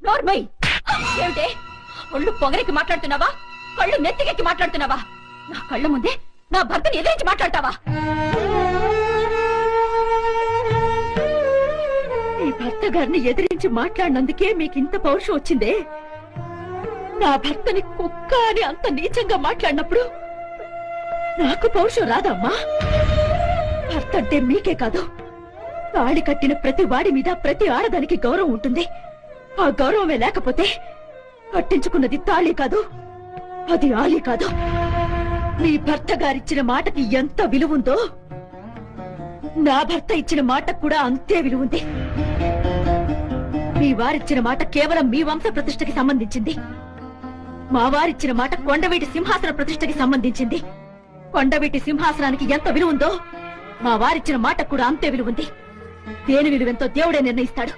నోర్మై ఏమిటే ఒళ్ళు పొగరికి మాట్లాడుతున్నావా కళ్ళు నెత్తికెక్కి మాట్లాడుతున్నావా నా కళ్ళ ముందే నా భర్తని ఎదిరించి మాట్లాడతావా ఈ భర్త గారిని ఎదిరించి మాట్లాడినందుకే మీకింత పౌరుషం వచ్చిందే నా భర్తని కుక్క అని అంత నీచంగా మాట్లాడినప్పుడు నాకు పౌరుషం రాదమ్మా భర్త అంటే మీకే కాదు తాళి కట్టిన ప్రతి వాడి మీద ప్రతి ఆడదానికి గౌరవం ఉంటుంది ఆ గౌరవమే లేకపోతే కట్టించుకున్నది తాళి కాదు అది ఆలి కాదు మీ భర్త గారిచ్చిన మాటకి ఎంత విలువుందో నా భర్త ఇచ్చిన మాటకు కూడా అంతే విలువుంది మీ వారిచ్చిన మాట కేవలం మీ వంశ ప్రతిష్టకి సంబంధించింది మా వారిచ్చిన మాట కొండవీటి సింహాసన ప్రతిష్టకి సంబంధించింది కొండవీటి సింహాసనానికి ఎంత విలువుందో మా వారిచ్చిన మాటకు కూడా అంతే విలువుంది దేని విలువెంతో దేవుడే నిర్ణయిస్తాడు.